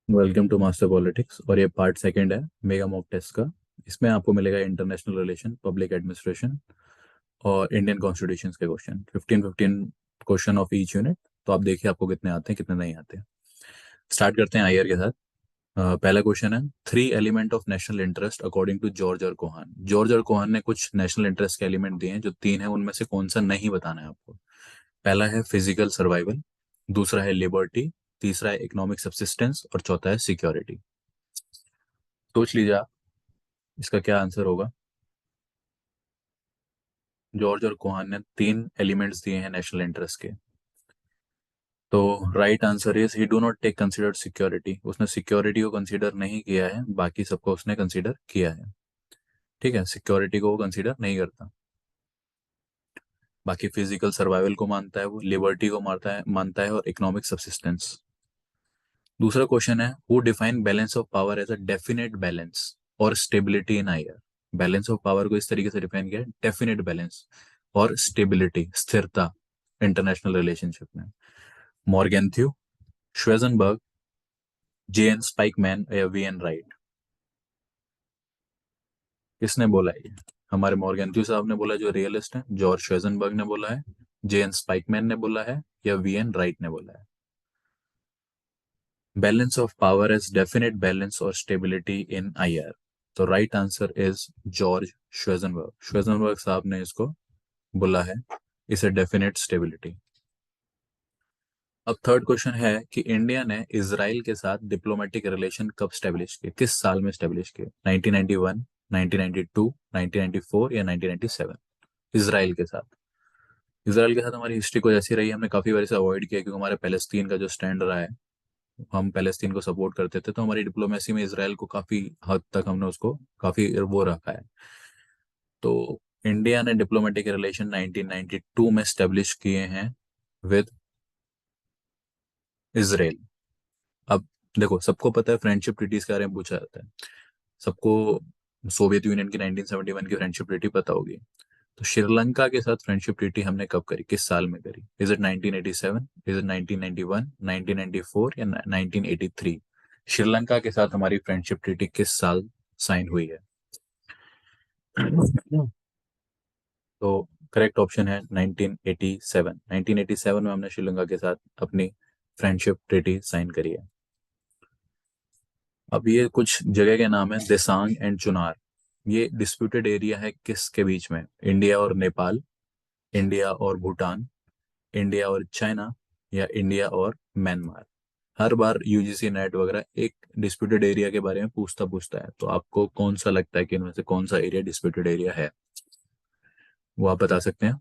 Welcome to master politics. और ये part second है मेगा मॉक टेस्ट का। इसमें आपको मिलेगा इंटरनेशनल रिलेशन, पब्लिक एडमिनिस्ट्रेशन और इंडियन कॉन्स्टिट्यूशन के question, 15-15 question of each unit. तो आप देखिए आपको कितने आते हैं कितने नहीं आते हैं। स्टार्ट करते हैं आयर के साथ। पहला क्वेश्चन है, three element of national interest according to George और कोहान। जॉर्ज और कोहान ने कुछ नेशनल इंटरेस्ट के एलिमेंट दिए हैं, जो तीन है उनमें से कौन सा नहीं बताना है आपको। पहला है फिजिकल सर्वाइवल, दूसरा है लिबर्टी, तीसरा है इकोनॉमिक सब्सिस्टेंस और चौथा है सिक्योरिटी। सोच लीजिए आप इसका क्या आंसर होगा। जॉर्ज और कोहान ने तीन एलिमेंट्स दिए हैं नेशनल इंटरेस्ट के। तो right answer is he do not take consider security. उसने सिक्योरिटी को कंसीडर नहीं किया है, बाकी सबको उसने कंसीडर किया है। ठीक है, सिक्योरिटी को वो कंसीडर नहीं करता। बाकी फिजिकल सर्वाइवल को मानता है, वो लिबर्टी को मानता है और इकोनॉमिक सब्सिस्टेंस। दूसरा क्वेश्चन है, who define balance of power as a definite balance और stability in IR. Balance of power को इस तरीके से डिफाइन किया है, डेफिनेट बैलेंस और स्टेबिलिटी, स्थिरता इंटरनेशनल रिलेशनशिप में। मॉर्गेंथ्यू, श्वेजनबर्ग, जे एन स्पाइकमैन या वी एन राइट। किसने बोला है ये? हमारे मॉर्गेंथ्यू साहब ने बोला जो रियलिस्ट है, जॉर्ज श्वेजनबर्ग ने बोला है, जे एन स्पाइकमैन ने बोला है या वी एन राइट ने बोला है। Balance of power is definite balance और स्टेबिलिटी इन आईआर। तो राइट आंसर इज जॉर्ज श्वेजनबर्ग। श्वेजनबर्ग साहब ने इसको बोला है, इसे डेफिनेट स्टेबिलिटी। अब थर्ड क्वेश्चन है कि इंडिया ने इजराइल के साथ डिप्लोमेटिक रिलेशन कब स्टेब्लिश किए, किस साल में स्टेब्लिश किए? 1991, 1992, 1994 या 1997। इजराइल के साथ। इसराइल के साथ हमारी हिस्ट्री को जैसी रही है, हमने काफी बार इसे अवॉइड किया क्योंकि हमारे पैलेस्तीन का जो स्टैंड रहा है, हम पैलेस्तीन को सपोर्ट करते थे, तो हमारी डिप्लोमेसी में इसराइल को काफी हद तक हमने उसको काफी वो रखा है। तो इंडिया ने डिप्लोमेटिक रिलेशन 1992 में स्टेब्लिश किए हैं विद इसराइल। अब देखो, सबको पता है फ्रेंडशिप ट्रीटीज के बारे में पूछा जाता है सबको। सोवियत यूनियन की 1971 की फ्रेंडशिप ट्रीटी पता होगी। तो श्रीलंका के साथ फ्रेंडशिप ट्रीटी हमने कब करी, किस साल में करी? इज इट 1987, इज इट 1991, 1994 या 1983? श्रीलंका के साथ हमारी फ्रेंडशिप ट्रीटी किस साल साइन हुई है? तो करेक्ट ऑप्शन है 1987। 1987 में हमने श्रीलंका के साथ अपनी फ्रेंडशिप ट्रीटी साइन करी है। अब ये कुछ जगह के नाम है, दिसांग एंड चुनार। ये डिस्प्यूटेड एरिया है किसके बीच में? इंडिया और नेपाल, इंडिया और भूटान, इंडिया और चाइना या इंडिया और म्यांमार। हर बार यूजीसी नेट वगैरह एक डिस्प्यूटेड एरिया के बारे में पूछता पूछता है, तो आपको कौन सा लगता है कि इनमें से कौन सा एरिया डिस्प्यूटेड एरिया है? वो आप बता सकते हैं।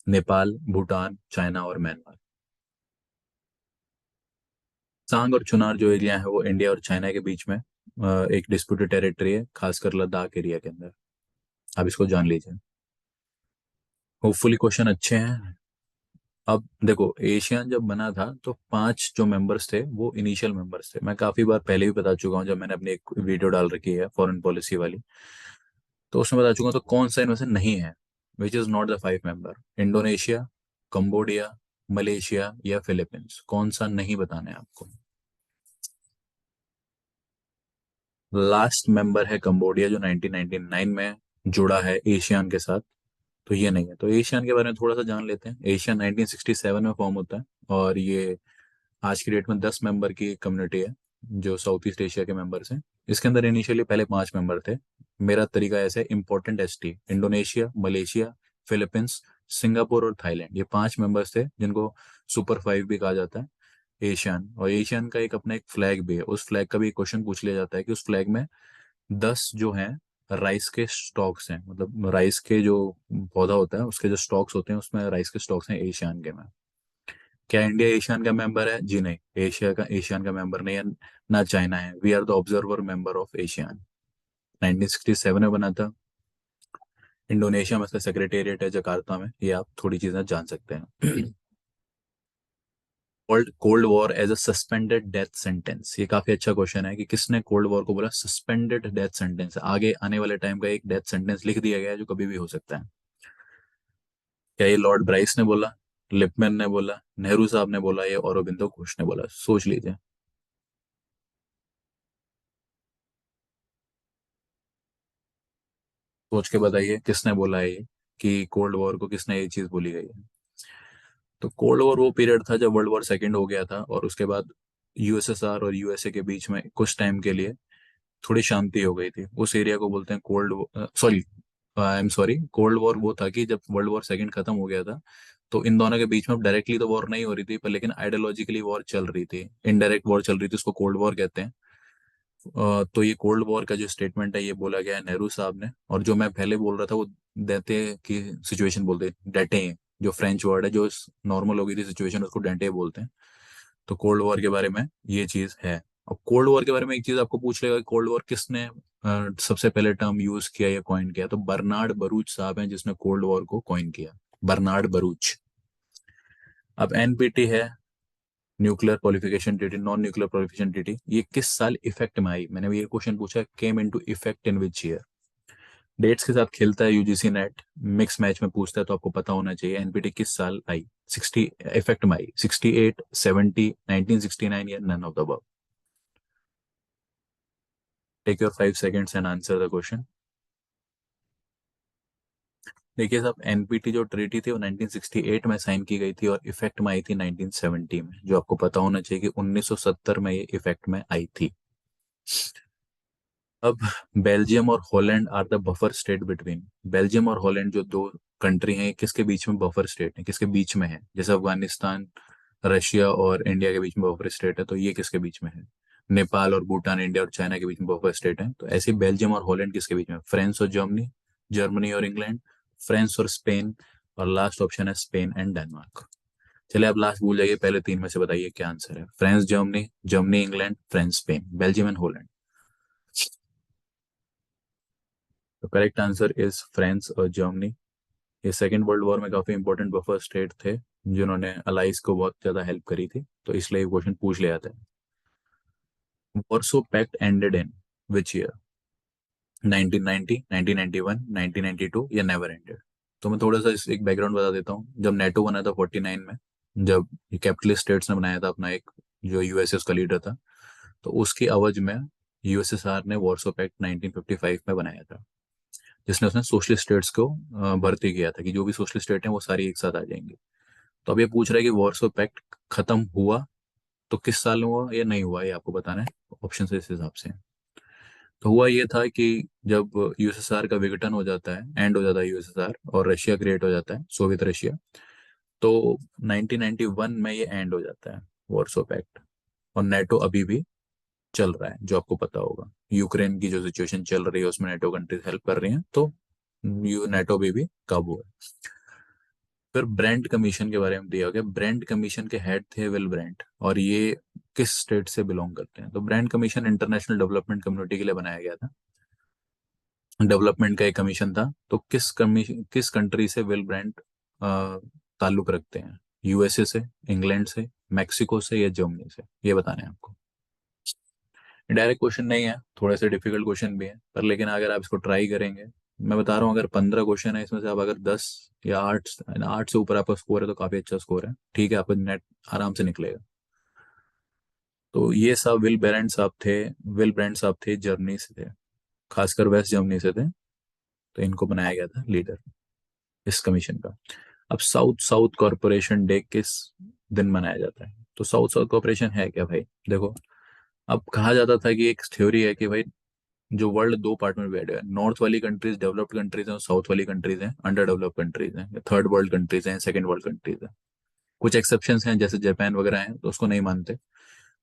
नेपाल, भूटान, चाइना और म्यांमार। सांग और चुनार जो एरिया है वो इंडिया और चाइना के बीच में एक डिस्प्यूटेड टेरिटरी है, खासकर लद्दाख एरिया के अंदर। आप इसको जान लीजिए। होपफुली क्वेश्चन अच्छे हैं। अब देखो, एशियन जब बना था तो पांच जो मेंबर्स थे वो इनिशियल मेंबर्स थे। मैं काफी बार पहले भी बता चुका हूँ, जब मैंने अपनी एक वीडियो डाल रखी है फॉरेन पॉलिसी वाली, तो उसमें बता चुका हूँ। तो कौन सा इनमें से नहीं है, which is not the five member? Indonesia, Cambodia, Malaysia या फिलीपींस। कौन सा नहीं बताना है आपको? लास्ट मेंबर है कंबोडिया, जो 1999 में जुड़ा है एशियन के साथ। तो ये नहीं है। तो एशियन के बारे में थोड़ा सा जान लेते हैं। एशियन 1967 में फॉर्म होता है और ये आज की डेट में 10 मेंबर की कम्युनिटी है, जो साउथ ईस्ट एशिया के मेंबर्स हैं। इसके अंदर इनिशियली पहले 5 मेंबर थे। मेरा तरीका ऐसे है, important ST, Indonesia, Malaysia, Philippines, Singapore और थाईलैंड, ये 5 मेंबर्स थे जिनको सुपर फाइव भी कहा जाता है। एशियन, और एशियन का एक अपना एक फ्लैग भी है। उस फ्लैग का भी क्वेश्चन पूछ लिया जाता है कि उस फ्लैग में 10 जो हैं राइस के स्टॉक्स हैं, मतलब राइस के जो पौधा होता है उसके जो स्टॉक्स होते हैं उसमें राइस के स्टॉक्स हैं एशियन के में। क्या इंडिया एशियन का मेंबर है? जी नहीं, एशियन का मेंबर नहीं है। ना चाइना है। We are the observer member of ASEAN. 1967 में बना था। इंडोनेशिया में इसका सेक्रेटेरिएट है जकार्ता में। ये आप थोड़ी चीजें जान सकते हैं। Cold war as a suspended death sentence, ये काफी अच्छा क्वेश्चन है कि किसने कोल्ड वॉर को बोला सस्पेंडेड डेथ सेंटेंस, आगे आने वाले टाइम का एक डेथ सेंटेंस लिख दिया गया है जो कभी भी हो सकता है। क्या ये लॉर्ड ब्राइस ने बोला, लिपमैन ने बोला, नेहरू साहब ने बोला या औरोबिंदो घोष ने बोला? सोच लीजिए। सोच के बताइए किसने बोला है ये, कि कोल्ड वॉर को किसने ये चीज बोली गई है। तो कोल्ड वॉर वो पीरियड था जब वर्ल्ड वॉर सेकेंड हो गया था, और उसके बाद यूएसएसआर और यूएसए के बीच में कुछ टाइम के लिए थोड़ी शांति हो गई थी। उस एरिया को बोलते हैं cold, sorry, I am sorry, cold war वो था कि जब वर्ल्ड वॉर सेकंड खत्म हो गया था, तो इन दोनों के बीच में डायरेक्टली तो वॉर नहीं हो रही थी, पर लेकिन आइडियोलॉजिकली वॉर चल रही थी, इनडायरेक्ट वॉर चल रही थी, उसको कोल्ड वॉर कहते हैं। तो ये कोल्ड वॉर का जो स्टेटमेंट है ये बोला गया है नेहरू साहब ने। और जो मैं पहले बोल रहा था वो देते की सिचुएशन बोलते हैं, डेटे, जो फ्रेंच वर्ड है, जो नॉर्मल हो गई थी सिचुएशन, उसको डेंटे बोलते हैं। तो कोल्ड वॉर के बारे में ये चीज है। अब कोल्ड वॉर के बारे में एक चीज आपको पूछ लेगा, कोल्ड वॉर किसने सबसे पहले टर्म यूज किया या कॉइन किया, तो बर्नार्ड बरूच साहब हैं जिसने कोल्ड वॉर को कॉइन किया, बर्नार्ड बरूच। अब एनपीटी है, nuclear proliferation treaty, non nuclear proliferation treaty, ये किस साल इफेक्ट में आई। मैंने ये क्वेश्चन पूछा, came into effect in which year. Dates के साथ खेलता है यूजीसी नेट, मिक्स मैच में पूछता है, तो आपको पता होना चाहिए एनपीटी किस साल आई, 60 इफेक्ट में आई, 68, 70, 1969 या none of the above. Take your 5 seconds and answer the question. देखिए साहब, एनपीटी जो ट्रीटी थी वो 1968 में साइन की गई थी, और इफेक्ट में आई थी 1970 में, जो आपको पता होना चाहिए कि 1970 में ये इफेक्ट में आई थी। अब बेल्जियम और Holland are the buffer state between, Belgium और हॉलैंड जो दो कंट्री हैं, किसके बीच में बफर स्टेट है, किसके बीच में है। जैसे अफगानिस्तान रशिया और इंडिया के बीच में बफर स्टेट है, तो ये किसके बीच में है। नेपाल और भूटान इंडिया और चाइना के बीच में बफर स्टेट है, तो ऐसे बेल्जियम और हॉलैंड किसके बीच में, फ्रांस और जर्मनी, जर्मनी और इंग्लैंड, फ्रांस और स्पेन, और लास्ट ऑप्शन है स्पेन एंड डेनमार्क। चलिए आप लास्ट भूल जाइए, पहले तीन में से बताइए क्या आंसर है। France Germany, Germany England, France Spain, Belgium and Holland. तो करेक्ट आंसर इज फ्रांस और जर्मनी। ये सेकेंड वर्ल्ड वॉर में काफी इंपॉर्टेंट बफर स्टेट थे, जिन्होंने अलाइज को बहुत ज्यादा हेल्प करी थी, तो इसलिए क्वेश्चन पूछ लिया था। Warsaw pact ended in which year, 1990, 1991, 1992 या नेवर एंडेड। तो मैं थोड़ा सा एक बैकग्राउंड बता देता हूँ। जब नेटो बना था 49 में, जब कैपिटलिस्ट स्टेट्स ने बनाया था अपना एक, जो यूएसएस का लीडर था, तो उसकी अवज में यूएसएसआर ने वॉर्सो पैक्ट 1955 में बनाया था, जिसने उसने सोशलिस्ट स्टेट्स को भर्ती किया था कि जो भी सोशलिस्ट स्टेट हैं वो सारी एक साथ आ जाएंगी। तो अब ये पूछ रहा है कि वॉर्सो पैक्ट खत्म हुआ तो किस साल में हुआ या नहीं हुआ, ये आपको बताना है। ऑप्शन इस हिसाब से हैं। तो हुआ ये था कि जब यूएसएसआर का विघटन हो जाता है, एंड हो जाता है यूएसएसआर, और रशिया क्रिएट हो जाता है, सोवियत रशिया, तो 1991 में ये एंड हो जाता है वॉर्सो पैक्ट। और नेटो अभी भी चल रहा है, जो आपको पता होगा, यूक्रेन की जो सिचुएशन चल रही है उसमें नेटो कंट्रीज हेल्प कर रही हैं, तो यू नेटो भी काबू है। फिर ब्रेंट कमीशन के बारे में दिया गया। ब्रेंट कमीशन के हेड थे विल ब्रेंट, और ये किस स्टेट से बिलोंग करते हैं। तो Brent commission international development community के लिए बनाया गया था, डेवलपमेंट का एक कमीशन था। तो किस कमीशन, किस कंट्री से विल ब्रेंट ताल्लुक रखते हैं, यूएसए से, इंग्लैंड से, मैक्सिको से या जर्मनी से, ये बताना है आपको। डायरेक्ट क्वेश्चन नहीं है, थोड़े से डिफिकल्ट क्वेश्चन भी है, पर लेकिन अगर आप इसको ट्राई करेंगे, मैं बता रहा हूँ, अगर 15 क्वेश्चन है इसमें से आप अगर 10 या 8, 8 से ऊपर आपका स्कोर है तो काफी अच्छा स्कोर है, ठीक है, आपका नेट आराम से निकलेगा। तो ये सब विल ब्रेंट साहब थे, विल ब्रेंट साहब थे जर्मनी से थे, खासकर वेस्ट जर्मनी से थे। तो इनको बनाया गया था लीडर इस कमीशन का। अब साउथ साउथ कॉरपोरेशन डे किस दिन मनाया जाता है। तो साउथ साउथ कॉरपोरेशन है क्या भाई, देखो, अब कहा जाता था कि एक थ्योरी है कि भाई जो वर्ल्ड दो पार्ट में डिवाइड है, नॉर्थ वाली कंट्रीज डेवलप्ड कंट्रीज हैं और साउथ वाली कंट्रीज हैं अंडर डेवलप्ड कंट्रीज हैं, थर्ड वर्ल्ड कंट्रीज हैं, सेकंड वर्ल्ड कंट्रीज हैं। कुछ एक्सेप्शंस हैं जैसे जापान वगैरह हैं, तो उसको नहीं मानते।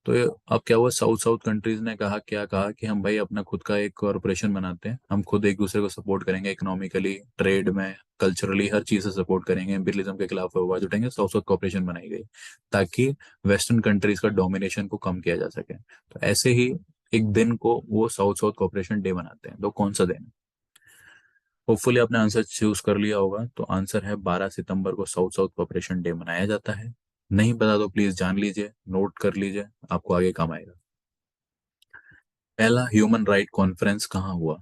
तो अब क्या हुआ, साउथ साउथ कंट्रीज ने कहा, क्या कहा कि हम भाई अपना खुद का एक कॉरपोरेशन बनाते हैं, हम खुद एक दूसरे को सपोर्ट करेंगे, इकोनॉमिकली, ट्रेड में, कल्चरली, हर चीज से सपोर्ट करेंगे, इम्पीरियलिज्म के खिलाफ आवाज उठाएंगे। साउथ साउथ कॉरपोरेशन बनाई गई ताकि वेस्टर्न कंट्रीज का डोमिनेशन को कम किया जा सके। तो ऐसे ही एक दिन को वो साउथ साउथ कॉरपोरेशन डे मनाते हैं। तो कौन सा दिन। होपफुली आपने आंसर चूज कर लिया होगा, तो आंसर है 12 सितंबर को साउथ साउथ कॉपरेशन डे मनाया जाता है। नहीं पता तो प्लीज जान लीजिए, नोट कर लीजिए, आपको आगे काम आएगा। पहला ह्यूमन राइट कॉन्फ्रेंस कहाँ हुआ।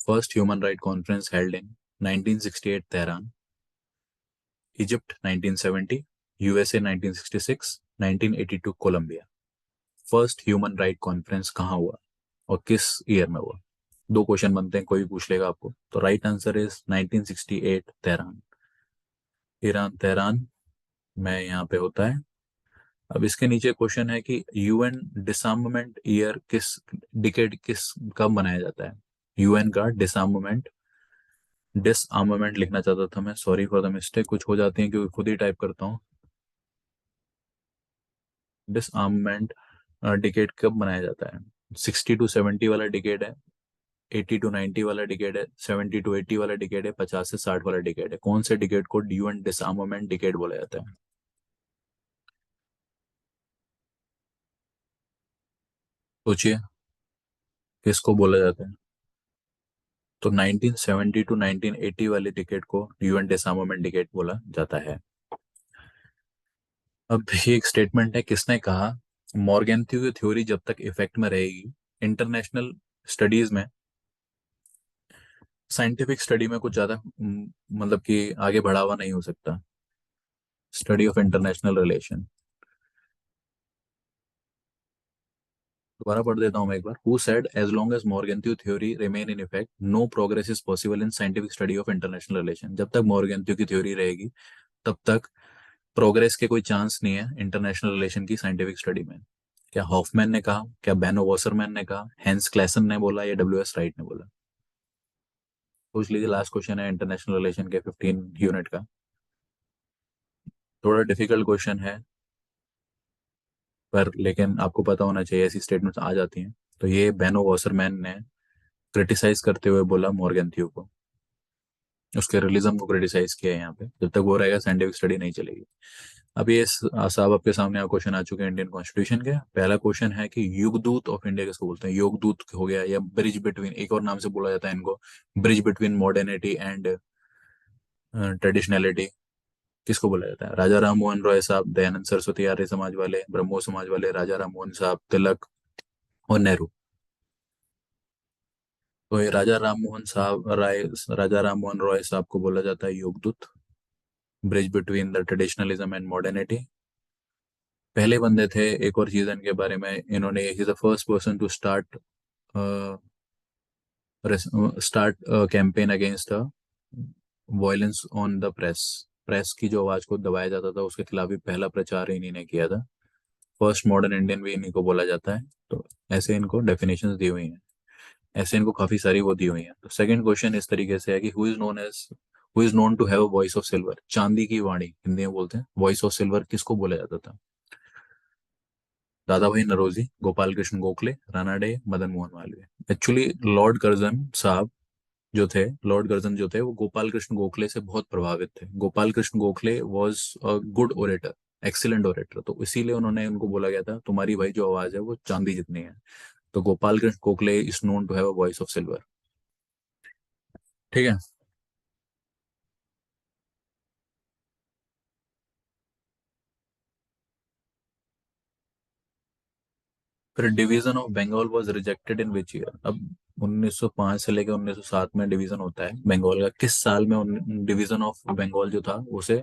First human right conference held in 1968 Tehran, Egypt 1970, USA 1966, 1982 Colombia. First human right conference कहाँ हुआ और किस ईयर में हुआ। दो क्वेश्चन बनते हैं, कोई भी पूछ लेगा आपको। तो right answer is 1968 Tehran. Iran Tehran में यहाँ पे होता है। अब इसके नीचे क्वेश्चन है कि यूएन डिसआर्ममेंट ईयर किस डिकेड किस कब मनाया जाता है। यूएन का डिसआर्ममेंट लिखना चाहता था मैं, सॉरी फॉर द मिस्टेक, कुछ हो जाती है क्योंकि खुद ही टाइप करता हूँ। डिसआर्ममेंट डिकेड कब मनाया जाता है? 60 to 70 वाला डिकेड है, 80 to 90 वाला डिकेड है, 70 to 80 वाला डिकेड है, 50 से 60 वाला डिकेड है। कौन से डिकेड को यूएन डिसआर्ममेंट डिकेड बोला जाता है? सोचिए, किसको बोला जाता है? तो 1970 to 1980 वाले डिकेड को यूएन डिसआर्ममेंट डिकेड बोला जाता है। अब ये एक स्टेटमेंट है, किसने कहा मॉर्गेंथ्यू की थ्योरी जब तक इफेक्ट में रहेगी इंटरनेशनल स्टडीज में, साइंटिफिक स्टडी में कुछ ज्यादा मतलब कि आगे बढ़ावा नहीं हो सकता। स्टडी ऑफ इंटरनेशनल रिलेशन, दोबारा पढ़ देता हूँ मैं एक बार। Who said as long as Morgenthau theory remain in effect no progress is possible in scientific study of international relation. जब तक मॉर्गेंथ्यू की थ्योरी रहेगी तब तक प्रोग्रेस के कोई चांस नहीं है इंटरनेशनल रिलेशन की साइंटिफिक स्टडी में। क्या हॉफमैन ने कहा, क्या बेनो वॉसरमैन ने कहा, हेंस क्लेसन ने बोला, या डब्ल्यू एस राइट ने बोला? पूछ लीजिए, लास्ट क्वेश्चन है इंटरनेशनल रिलेशन के 15 यूनिट का। थोड़ा डिफिकल्ट क्वेश्चन है, पर लेकिन आपको पता होना चाहिए, ऐसी स्टेटमेंट्स आ जाती हैं। तो ये बेनो वॉसरमैन ने क्रिटिसाइज करते हुए बोला मॉर्गेंथ्यू को, उसके रियलिज्म को क्रिटिसाइज किया है यहाँ पे। जब तक वो रहेगा साइंटिफिक स्टडी नहीं चलेगी। अब ये साहब आपके सामने क्वेश्चन आ चुके हैं इंडियन कॉन्स्टिट्यूशन के। पहला क्वेश्चन है कि युगदूत ऑफ इंडिया किसको बोलते हैं? योगदूत हो गया, या ब्रिज बिटवीन, एक और नाम से बोला जाता है इनको, ब्रिज बिटवीन मॉडर्निटी एंड ट्रेडिशनलिटी, किसको बोला जाता है? राजा राम मोहन रॉय साहब, दयानंद सरस्वती, आर्य समाज वाले, ब्रह्मो समाज वाले, राजा राम मोहन साहब, तिलक और नेहरू। तो ये राजा राम मोहन रॉय साहब को बोला जाता है योगदूत, bridge between the traditionalism and modernity. पहले बंदे थे, एक और चीज इनके बारे में, इन्होंने ही the first person to start campaign against violence on the press. Press की जो आवाज को दबाया जाता था उसके खिलाफ भी पहला प्रचार इन्हीं ने किया था। फर्स्ट मॉडर्न इंडियन भी इन्हीं को बोला जाता है। तो ऐसे इनको डेफिनेशंस दी हुई हैं, ऐसे इनको काफी सारी वो दी हुई हैं। तो सेकंड क्वेश्चन इस तरीके से है कि who is known to have a voice of silver? चांदी की वाणी हिंदी में बोलते हैं, वॉइस ऑफ सिल्वर किसको बोला जाता था? दादा भाई Naoroji, Gopal Krishna Gokhale, Rana day, Madan Mohan Malviya. Actually Lord Curzon जो थे वो गोपाल कृष्ण गोखले से बहुत प्रभावित थे। Gopal Krishna Gokhale was a good orator, excellent orator, तो इसीलिए उन्होंने उनको बोला गया था तुम्हारी भाई जो आवाज है वो चांदी जितनी है। तो Gopal Krishna Gokhale is known to have a voice of silver. ठीक है। फिर division of Bengal was rejected in which year? अब 1905 से लेकर 1907 में डिवीजन होता है बंगाल का। किस साल में डिवीजन ऑफ बंगाल जो था उसे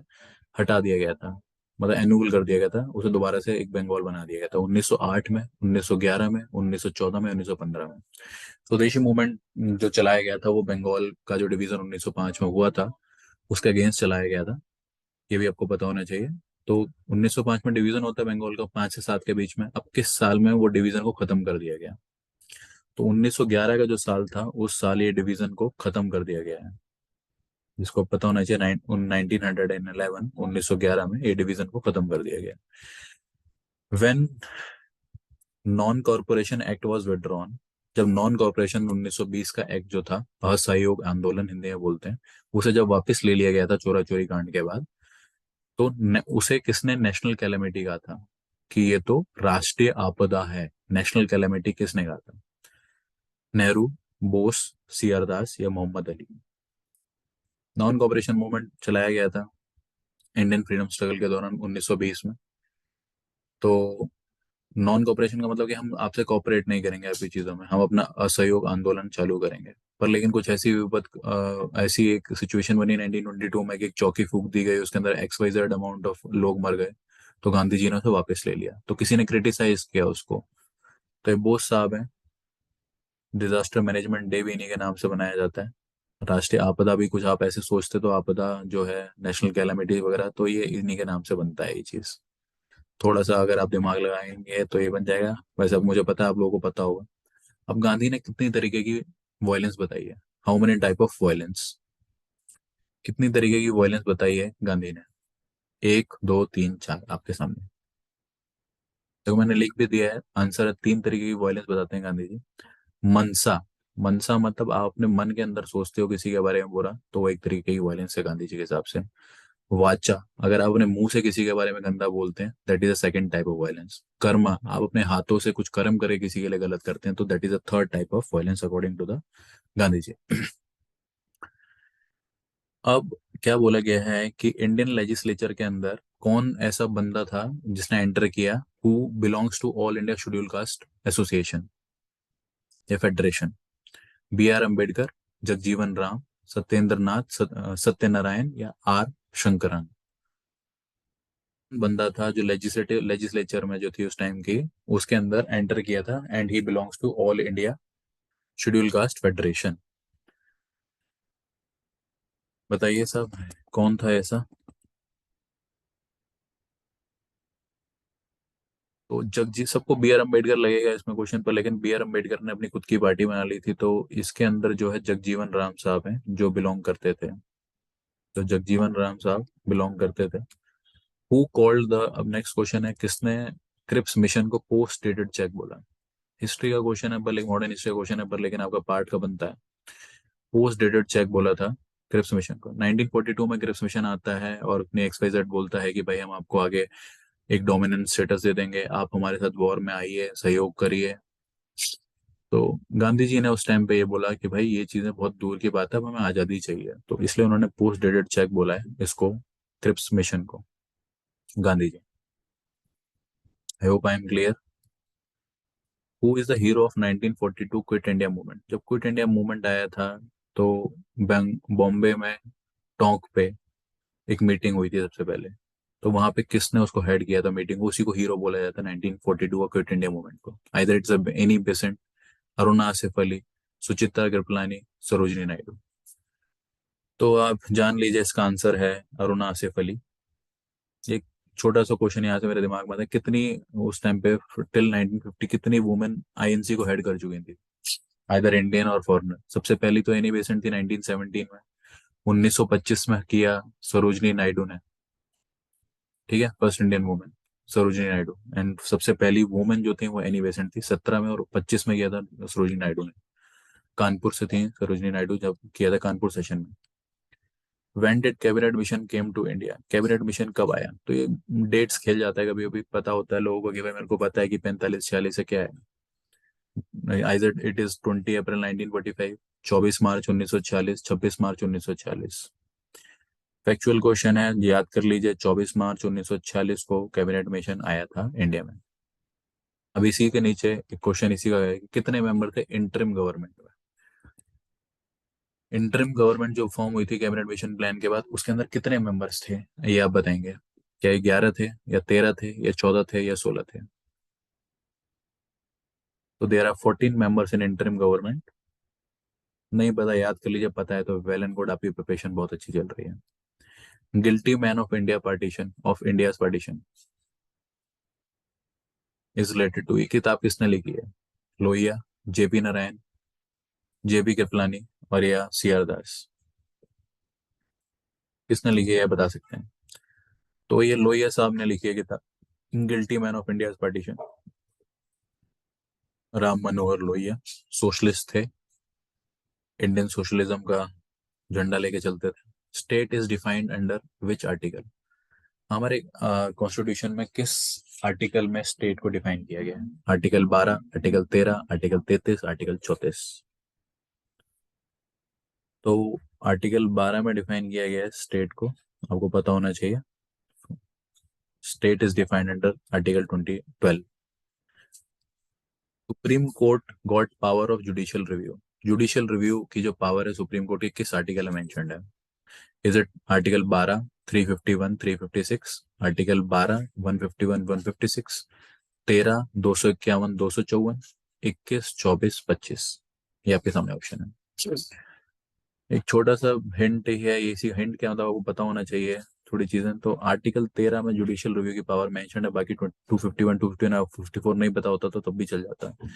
हटा दिया गया था, मतलब एनुअल कर दिया गया था, उसे दोबारा से एक बंगाल बना दिया गया था? 1908 में, 1911 में, 1914 में, 1915 में? स्वदेशी मूवमेंट जो चलाया गया था वो बंगाल का जो डिवीजन 1905 में हुआ था उसके अगेंस्ट चलाया गया था, ये भी आपको पता होना चाहिए। तो 1905 में डिवीजन होता है बंगाल का 5 से 7 के बीच में। अब किस साल में वो डिवीजन को खत्म कर दिया गया? तो 1911 का जो साल था उस साल ये डिवीजन को खत्म कर दिया गया है, जिसको पता होना चाहिए। 1911, 1911 में ये डिवीजन को खत्म कर दिया गया। When non corporation act was withdrawn, जब नॉन कॉरपोरेशन 1920 का एक्ट जो था, असहयोग आंदोलन हिंदी में बोलते हैं, उसे जब वापस ले लिया गया था चोरा चोरी कांड के बाद, तो उसे किसने नेशनल कैलेमिटी कहा था कि ये तो राष्ट्रीय आपदा है? नेशनल कैलेमिटी किसने कहा था? नेहरू, बोस, सी आर दास, या Mohammad Ali? Non cooperation movement चलाया गया था इंडियन फ्रीडम स्ट्रगल के दौरान 1920 में। तो नॉन कॉपरेशन का मतलब कि हम आपसे कॉपरेट नहीं करेंगे ऐसी चीजों में, हम अपना असहयोग आंदोलन चालू करेंगे। पर लेकिन कुछ ऐसी ऐसी एक सिचुएशन बनी 1922 में कि एक चौकी फूक दी गई, उसके अंदर XYZ अमाउंट ऑफ लोग मर गए, तो गांधी जी ने उसे वापस ले लिया। तो किसी ने क्रिटिसाइज किया उसको, तो ये बोस साहब हैं। डिजास्टर मैनेजमेंट डे भी इन्हीं के नाम से बनाया जाता है। राष्ट्रीय आपदा भी कुछ आप ऐसे सोचते तो आपदा जो है नेशनल कैलामिटी वगैरह, तो ये इन्हीं के नाम से बनता है ये चीज। थोड़ा सा अगर आप दिमाग लगाएंगे तो ये बन जाएगा। वैसे अब मुझे पता है आप लोगों को पता होगा। अब गांधी ने कितनी तरीके की वायलेंस बताई है? How many type of violence? कितनी तरीके की वायलेंस बताई है गांधी ने? एक, दो, तीन, चार आपके सामने। तो मैंने लिख भी दिया है आंसर है। तीन तरीके की वायलेंस बताते हैं गांधी जी। मनसा। मनसा मतलब आप अपने मन के अंदर सोचते हो किसी के बारे में बुरा, तो वो एक तरीके की वायलेंस है गांधी जी के हिसाब से। वाचा, अगर आप अपने मुंह से किसी के बारे में गंदा बोलते हैं, that is a second type of violence. Karma, आप अपने हाथों से कुछ कर्म करके किसी के लिए गलत करते हैं, तो that is a third type of violence according to the Gandhi ji. अब क्या बोला गया है कि इंडियन लेजिस्लेचर के अंदर कौन ऐसा बंदा था जिसने एंटर किया, who belongs to all India schedule caste association या federation? B R Ambedkar, Jagjivan Ram, Satyendra Nath Satyanarayana या आर शंकरन? बंदा था जो लेजिस्लेचर में जो थी उस टाइम की, उसके अंदर एंटर किया था, and he belongs to all India schedule caste federation. बताइए साहब, कौन था ऐसा? तो जगजी सबको बी आर अम्बेडकर लगेगा इसमें क्वेश्चन पर, लेकिन बी आर अम्बेडकर ने अपनी खुद की पार्टी बना ली थी, तो इसके अंदर जो है जगजीवन राम साहब हैं जो बिलोंग करते थे। तो जगजीवन राम साहब बिलोंग करते थे। हु कॉल्ड द, अब नेक्स्ट क्वेश्चन है, किसने क्रिप्स मिशन को पोस्ट डेटेड चेक बोला? हिस्ट्री का क्वेश्चन है पर, लेकिन मॉडर्न हिस्ट्री का क्वेश्चन है पर, लेकिन आपका पार्ट का बनता है। पोस्ट डेटेड चेक बोला था क्रिप्स मिशन को 1942 में। क्रिप्स मिशन आता है और अपनी एक्सवाइजेड बोलता है कि भाई हम आपको आगे एक डोमिनेंट स्टेटस दे देंगे, आप हमारे साथ वॉर में आइए, सहयोग करिए। तो गांधी जी ने उस टाइम पे ये बोला कि भाई ये चीजें बहुत दूर की बात है, अब हमें आजादी चाहिए, तो इसलिए उन्होंने पोस्ट डेटेड चेक बोला है इसको, क्रिप्स मिशन को, Gandhi ji. I hope I am clear. Who is the hero of 1942 quit India movement? जब क्विट इंडिया मूवमेंट आया था, तो बॉम्बे में टोंक पे एक मीटिंग हुई थी सबसे पहले। तो वहां पे किसने उसको हेड किया था मीटिंग, उसी को हीरो बोला जाता है 1942 का क्विट इंडिया मूवमेंट को। Either it's Annie Besant, Aruna Asif Ali, Suchitra Kripalani, Sarojini Naidu. तो आप जान लीजिए इसका आंसर है अरुणा आसिफ अली। एक छोटा सा क्वेश्चन यहाँ से मेरे दिमाग में आता है, कितनी उस टाइम पे टिल 1950 कितनी वुमेन आईएनसी को हेड कर चुकी थी, आइदर इंडियन और फॉरेनर? सबसे पहली तो एनी बेसेंट थी 1917 में। 1925 में किया सरोजनी नायडू ने, ठीक है, first Indian women Sarojini Naidu. And सबसे पहली वुमेन जो थी वो एनी बेसेंट थी, 17 में, और 25 में किया था सरोजिनी नायडू ने। कानपुर से थी सरोजिनी नायडू, जब किया था कानपुर सेशन में। When did cabinet mission came to India? Cabinet mission कब आया? तो ये डेट्स खेल जाता है कभी कभी, पता होता है लोगों को कि भाई मेरे को पता है कि 45-46 है, क्या है, आइजर it is 20 April 1945, 24 March 1946, 26 March 1946। Factual question है, याद कर लीजिए, 24 मार्च 1946 को कैबिनेट मिशन आया था इंडिया में। अब इसी के नीचे एक क्वेश्चन इसी का है कि कितने मेंबर थे इंटरिम गवर्नमेंट में? इंटरिम गवर्नमेंट जो फॉर्म हुई थी कैबिनेट मिशन प्लान के बाद, उसके अंदर कितने मेंबर्स थे, ये आप बताएंगे? क्या ये 11 थे, या 13 थे, या 14 थे, या 16 थे? तो there are 14 members in interim government. नहीं पता, याद कर लीजिए, पता है तो वेल एंड गुड, आपकी प्रिपरेशन बहुत अच्छी चल रही है। Guilty man of India partition, of India partition is related to, ये किताब किसने लिखी है? लोहिया, जेपी नारायण, जेबी कृपलानी, और या सी आर दास? किसने लिखी है बता सकते हैं? तो ये लोहिया साहब ने लिखी है किताब guilty man of India partition. Ram Manohar Lohia socialist थे, इंडियन सोशलिज्म का झंडा लेके चलते थे। State is defined under which article? हमारे कॉन्स्टिट्यूशन में किस आर्टिकल में स्टेट को डिफाइन किया गया है? Article 12, article 13, article 33, article 34? तो आर्टिकल 12 में डिफाइन किया गया है स्टेट को, आपको पता होना चाहिए। State is defined under article 12। Supreme court got power of judicial review? Judicial review की जो पावर है सुप्रीम कोर्ट की, किस आर्टिकल में मेंशन्ड है? Is it article 12, 351, 356, article 12, 151, 156, 13, 251, 254, 21, 24, 25? ये आपके सामने ऑप्शन है। एक छोटा सा हिंट है, ये इसी हिंट क्या मतलब आपको पता होना चाहिए थोड़ी चीजें। तो आर्टिकल 13 में जुडिशियल रिव्यू की पावर मेंशन है, बाकी 251 251 54 नहीं पता होता तो तब भी चल जाता है।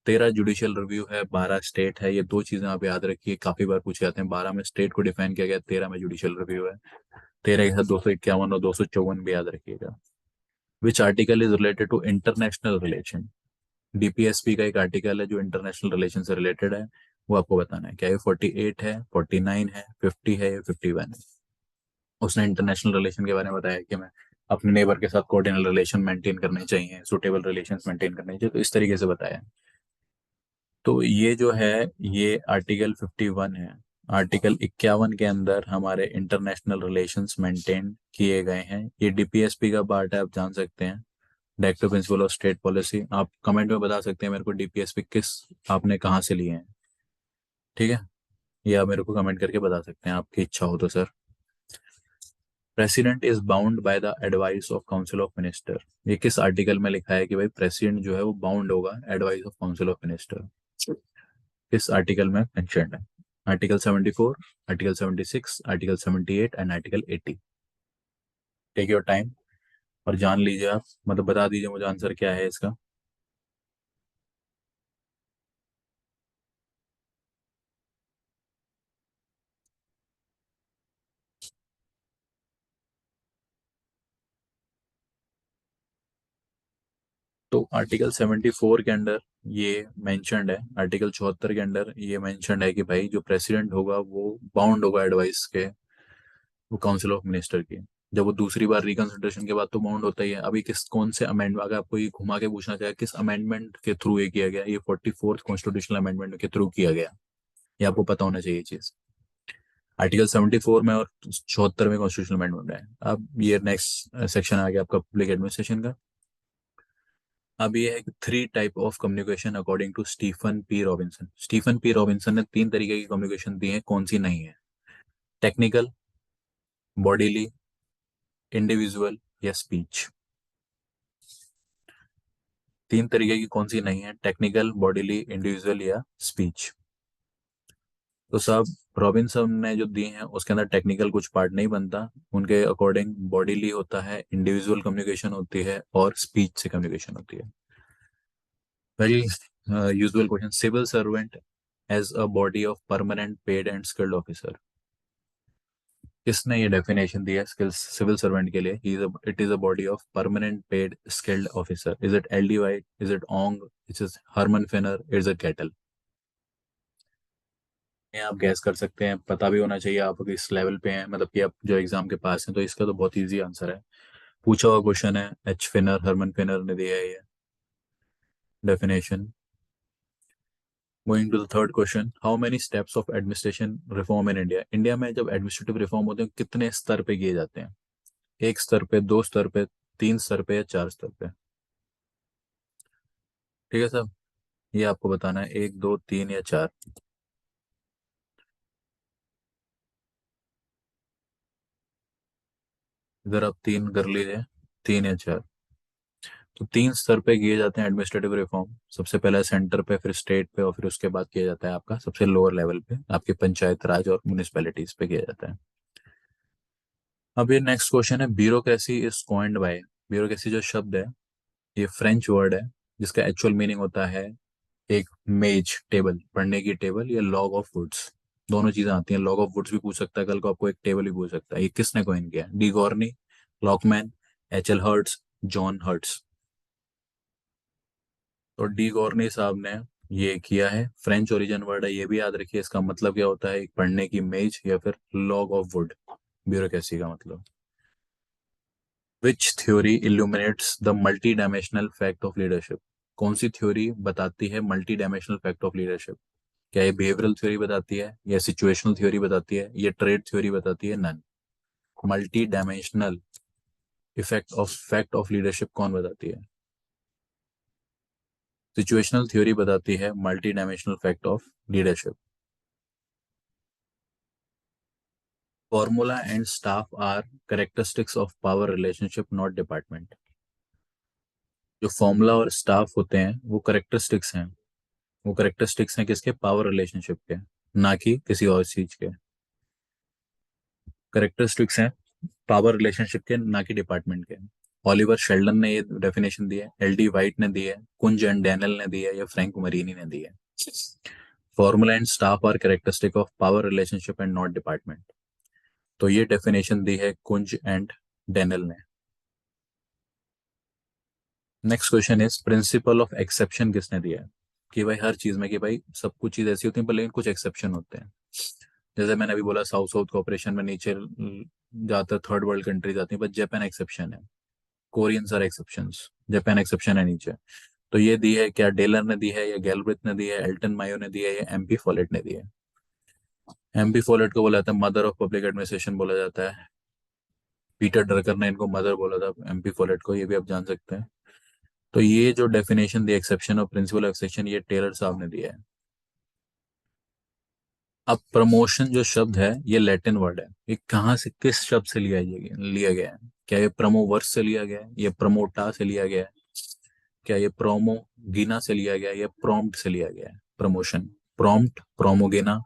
13 जुडिशियल रिव्यू है, 12 स्टेट है, ये दो चीजें आप याद रखिए, काफी बार पूछे जाते हैं। 12 में स्टेट को डिफाइन किया गया, 13 में जुडिशियल रिव्यू है। 13 के साथ 251 और 254 भी याद रखिएगा। Which article is related to international relation. DPSP का एक आर्टिकल है जो इंटरनेशनल रिलेशन से रिलेटेड है, वो आपको बताना है। क्या ये 48 है, 49 है, 50 है या 51 है। उसने इंटरनेशनल रिलेशन के बारे में बताया कि मैं अपने नेबर के साथ कोऑर्डिनल रिलेशन मेंटेन करने चाहिए, सुटेबल रिलेशंस मेंटेन करने चाहिए, तो इस तरीके से बताया। तो ये जो है, ये आर्टिकल 51 है। आर्टिकल 51 के अंदर हमारे इंटरनेशनल रिलेशंस मेंटेन किए गए हैं। ये डीपीएसपी का पार्ट है, आप जान सकते हैं। Directive principle of state policy. आप कमेंट में बता सकते हैं मेरे को डीपीएसपी किस आपने कहाँ से लिए हैं, ठीक है। ये आप मेरे को कमेंट करके बता सकते हैं, आपकी इच्छा हो तो sir. President is bound by the advice of council of minister. ये किस आर्टिकल में लिखा है कि भाई प्रेसिडेंट जो है वो बाउंड होगा advice of council of minister, किस आर्टिकल में मेंशन्ड है? Article 74, article 76, article 78 and article 80। Take your time और जान लीजिए आप, मतलब बता दीजिए मुझे आंसर क्या है इसका। तो आर्टिकल 74 के अंदर ये मेंशन्ड है, आर्टिकल 74 के अंदर ये मेंशन्ड है कि भाई जो प्रेसिडेंट होगा वो बाउंड होगा एडवाइस के, वो काउंसिल ऑफ मिनिस्टर की। जब वो दूसरी बार रिकंसिडरेशन के बाद तो बाउंड होता ही है। अभी किस कौन से अमेंडमेंट, अगर आपको ये घुमा के पूछना चाहे किस अमेंडमेंट के थ्रू ये किया गया, ये 44th कॉन्स्टिट्यूशनल अमेंडमेंट के थ्रू किया गया, ये आपको पता होना चाहिए चीज। आर्टिकल 74 में और 74 में कॉन्स्टिट्यूशनल अमेंडमेंट है। अब ये नेक्स्ट सेक्शन आ गया आपका पब्लिक एडमिनिस्ट्रेशन का। अब ये है कि 3 type of communication according to Stephen P Robinson. Stephen P Robinson ने 3 तरीके की कम्युनिकेशन दी है, कौन सी नहीं है? टेक्निकल, बॉडीली, इंडिविजुअल या स्पीच। 3 तरीके की कौन सी नहीं है? टेक्निकल, बॉडीली, इंडिविजुअल या स्पीच। तो सब रॉबिन्सन ने जो दी हैं उसके अंदर टेक्निकल कुछ पार्ट नहीं बनता, उनके अकॉर्डिंग बॉडीली होता है, इंडिविजुअल कम्युनिकेशन होती है और स्पीच से कम्युनिकेशन होती है। Very usual question, civil servant as a body of permanent paid and skilled officer. किसने ये डेफिनेशन दिया स्किल्स सिविल सर्वेंट के लिए? It is a body of permanent paid skilled officer. Is it L D White, is it Ogg, is it Herman Finer, is it Kettle? ये आप gas कर सकते हैं, पता भी होना चाहिए आप इस लेवल पे हैं, मतलब कि आप जो एग्जाम के पास हैं। तो इसका तो बहुत इजी आंसर है, पूछा हुआ क्वेश्चन है। एच फिनर, हरमन फिनर ने दिया है ये definition. Going to the third question, how many steps of administration reform in India. India में जब एडमिनिस्ट्रेटिव रिफॉर्म होते हैं कितने स्तर पे किए जाते हैं? 1 स्तर पे, 2 स्तर पे, 3 स्तर पे या 4 स्तर पे? ठीक है साहब, ये आपको बताना है, 1, 2, 3 या 4। इधर आप 3 कर लीजिए, 3 या 4। तो 3 स्तर पे किए जाते हैं एडमिनिस्ट्रेटिव रिफॉर्म। सबसे पहले सेंटर पे, फिर स्टेट पे और फिर उसके बाद किया जाता है आपका सबसे लोअर लेवल पे, आपके पंचायत राज और म्यूनिसपैलिटीज पे किया जाता है। अब ये नेक्स्ट क्वेश्चन है, bureaucracy is coined bye. Bureaucracy जो शब्द है ये फ्रेंच वर्ड है जिसका एक्चुअल मीनिंग होता है एक मेज, टेबल, पढ़ने की टेबल, या लॉग ऑफ वुड्स। दोनों चीजें आती हैं, लॉग ऑफ वुड्स भी पूछ सकता है कल को आपको, एक टेबल भी पूछ सकता है। ये किसने कॉइन किया? D Gorny, Lockman, H L Hurts, John Hurts. तो डी गॉर्नी साहब ने ये किया है। फ्रेंच ओरिजिन वर्ड है, ये भी याद रखिए। इसका मतलब क्या होता है? एक पढ़ने की मेज या फिर लॉग ऑफ वुड, ब्यूरोक्रेसी का मतलब। विच theory illuminates the multi dimensional fact of leadership. कौन सी थ्योरी बताती है multi dimensional fact of leadership? क्या ये बिहेवियरल थ्योरी बताती है, या सिचुएशनल थ्योरी बताती है, या ट्रेड थ्योरी बताती है? None. Multi dimensional effect of fact of leadership कौन बताती है? सिचुएशनल थ्योरी बताती है multi dimensional fact of leadership. Formula and staff are characteristics of power relationship, not department. जो फॉर्मूला और स्टाफ होते हैं वो करेक्टरिस्टिक्स हैं, वो करेक्टरिस्टिक्स हैं किसके, पावर रिलेशनशिप के, ना कि किसी और चीज के। करेक्टरिस्टिक्स हैं पावर रिलेशनशिप के, ना कि डिपार्टमेंट के। ऑलिवर शेल्डन ने ये डेफिनेशन दी है, एल डी वाइट ने दी है, कुंज एंड डैनियल ने दी है, या फ्रैंक मरीनी ने दी है। Formula and staff are characteristic of power relationship and not department. तो ये डेफिनेशन दी है कुंज एंड डैनियल ने। Next question is principle of exception किसने दिया है? कि भाई हर चीज में, कि भाई सब कुछ चीज ऐसी होती है पर लेकिन कुछ एक्सेप्शन होते हैं। जैसे मैंने अभी बोला साउथ साउथ कोऑपरेशन में नीचे ज्यादातर थर्ड वर्ल्ड कंट्रीज आती है, बट जापान एक्सेप्शन है। Koreans are exceptions, Japan exception है नीचे। तो ये दी है क्या, डेलर ने दी है, या गैलब्रिथ ने दी है, एल्टन मायो ने दी है, या एमपी फॉलेट ने दी है? एमपी फॉलेट को बोला जाता है मदर ऑफ पब्लिक एडमिनिस्ट्रेशन बोला जाता है। पीटर ड्रकर ने इनको मदर बोला था, एमपी फॉलेट को, ये भी आप जान सकते हैं। तो ये जो डेफिनेशन दी एक्सेप्शन और प्रिंसिपल एक्सेप्शन, ये टेलर साहब ने दिया है। अब प्रमोशन जो शब्द है ये लैटिन वर्ड है, ये कहाँ से, किस शब्द से लिया गया है? क्या ये प्रमोवर्स से लिया गया है, ये प्रमोटा से लिया गया है, क्या ये प्रोमोगिना से लिया गया है, या प्रॉम्प्ट से लिया गया है? प्रमोशन, प्रॉम्प्ट, प्रोमोगिना,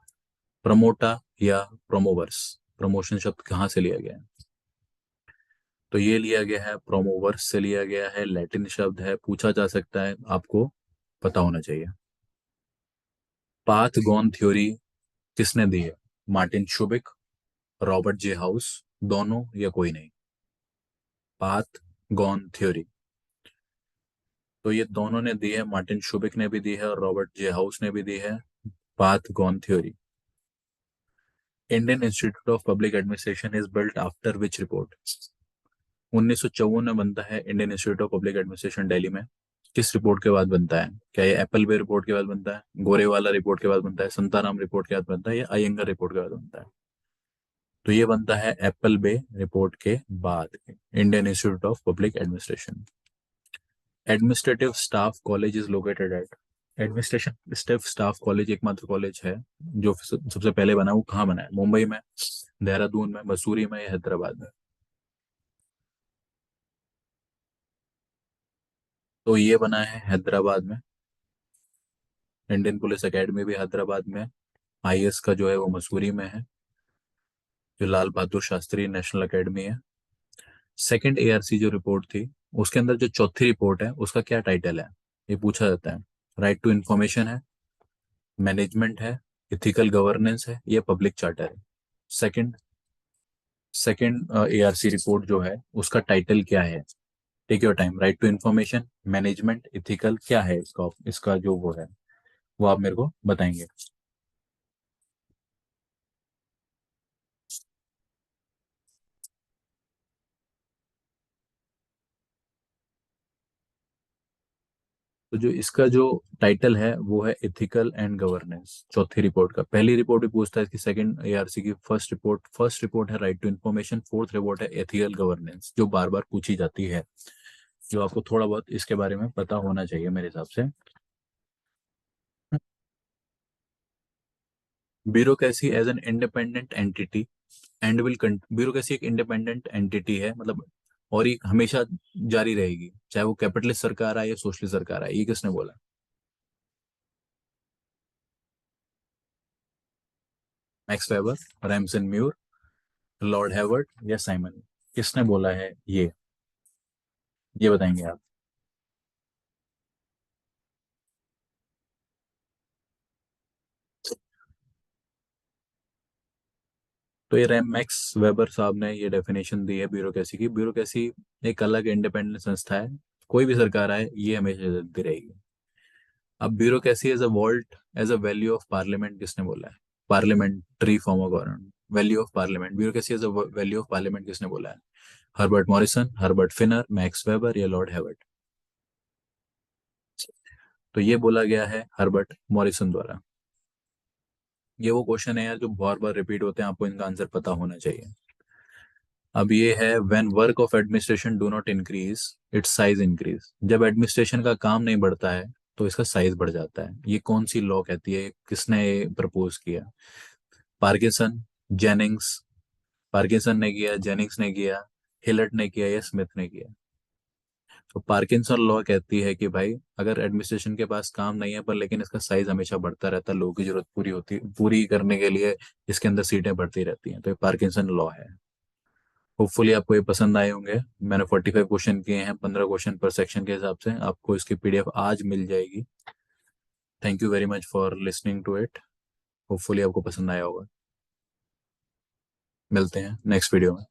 प्रमोटा, या प्रोमोवर्स। प्रमोशन शब्द कहाँ से लिया गया है? तो ये लिया गया है प्रोमोवर्स से लिया गया है, लैटिन शब्द है, पूछा जा सकता है, आपको पता होना चाहिए। पाथ गॉन थ्योरी किसने दी है? मार्टिन शुबिक, रॉबर्ट जे हाउस, दोनों, या कोई नहीं? पाथ गॉन थ्योरी, तो ये दोनों ने दी है, मार्टिन शुबिक ने भी दी है और रॉबर्ट जे हाउस ने भी दी है। Path gone theory. Indian institute of public administration is built after which report? 1954 में बनता है Indian institute of public administration Delhi में। किस रिपोर्ट के बाद बनता है? क्या ये एप्पल बे रिपोर्ट के बाद बनता है, गोरेवाला रिपोर्ट के बाद बनता है, संताराम रिपोर्ट के बाद बनता है, या अयंगर रिपोर्ट के बाद बनता है? तो ये बनता है एप्पल बे रिपोर्ट के बाद, Indian institute of public administration. Administrative staff college is located at? Administration staff college एकमात्र कॉलेज है जो सबसे पहले बना, वो कहाँ बना है? मुंबई में, देहरादून में, मसूरी में, या हैदराबाद में? तो ये बना है हैदराबाद में। इंडियन पुलिस एकेडमी भी हैदराबाद में। आईएएस का जो है वो मसूरी में है, जो लाल बहादुर शास्त्री नेशनल एकेडमी है। सेकंड एआरसी जो रिपोर्ट थी, उसके अंदर जो चौथी रिपोर्ट है उसका क्या टाइटल है? ये पूछा जाता है। राइट टू इंफॉर्मेशन है, मैनेजमेंट है, इथिकल गवर्नेंस है, या पब्लिक चार्टर है? सेकंड सेकंड एआरसी रिपोर्ट जो है उसका टाइटल क्या है? Take your time. Right to information, management, ethical, क्या है इसका इसका जो वो है, वो आप मेरे को बताएंगे। तो जो इसका जो टाइटल है वो है इथिकल एंड गवर्नेंस, चौथी रिपोर्ट का। पहली रिपोर्ट भी पूछता है कि सेकंड एआरसी की फर्स्ट रिपोर्ट है right to information, fourth report है एथिकल गवर्नेंस, जो बार बार पूछी जाती है, जो आपको थोड़ा बहुत इसके बारे में पता होना चाहिए मेरे हिसाब से। Bureaucracy as an independent entity and will, bureaucracy एक इंडिपेंडेंट एंटिटी है, मतलब, और ये हमेशा जारी रहेगी, चाहे वो कैपिटलिस्ट सरकार आए या सोशलिस्ट सरकार आए। ये किसने बोला? Max Weber, Ramsay Muir, Lord Hewart, या साइमन? किसने बोला है ये बताएंगे आप? तो ये रैम मैक्स वेबर साहब ने ये डेफिनेशन दी है ब्यूरोक्रेसी की। ब्यूरोक्रेसी एक अलग इंडिपेंडेंट संस्था है, कोई भी सरकार आए ये हमेशा चलती रहेगी। अब bureaucracy as a vault as a value of parliament किसने बोला है? Parliamentary form of government, value of parliament, bureaucracy as a value of parliament किसने बोला है? Herbert Morrison, Herbert Finer, Max Weber, या लॉर्ड हेवर्ड? तो ये बोला गया है हर्बर्ट मॉरिसन द्वारा। ये वो क्वेश्चन है यार जो बार बार रिपीट होते हैं, आपको इनका आंसर पता होना चाहिए। अब ये है when work of administration do not increase its size increase. जब एडमिनिस्ट्रेशन का काम नहीं बढ़ता है तो इसका साइज बढ़ जाता है। ये कौन सी लॉ कहती है, किसने प्रपोज किया? Parkinson, Jennings? पार्किंसन ने किया, जेनिंग्स ने किया, हिलट ने किया, या स्मिथ ने किया? तो पार्किंसन लॉ कहती है कि भाई अगर एडमिनिस्ट्रेशन के पास काम नहीं है पर लेकिन इसका साइज हमेशा बढ़ता रहता है, लोगों की जरूरत पूरी करने के लिए इसके अंदर सीटें बढ़ती रहती हैं, तो ये पार्किंसन लॉ है। होपफुली आपको ये पसंद आए होंगे। मैंने 45 क्वेश्चन किए हैं, 15 क्वेश्चन पर सेक्शन के हिसाब से। आपको इसकी पीडीएफ आज मिल जाएगी। Thank you very much for listening to it. Hopefully आपको पसंद आया होगा। मिलते हैं नेक्स्ट वीडियो में।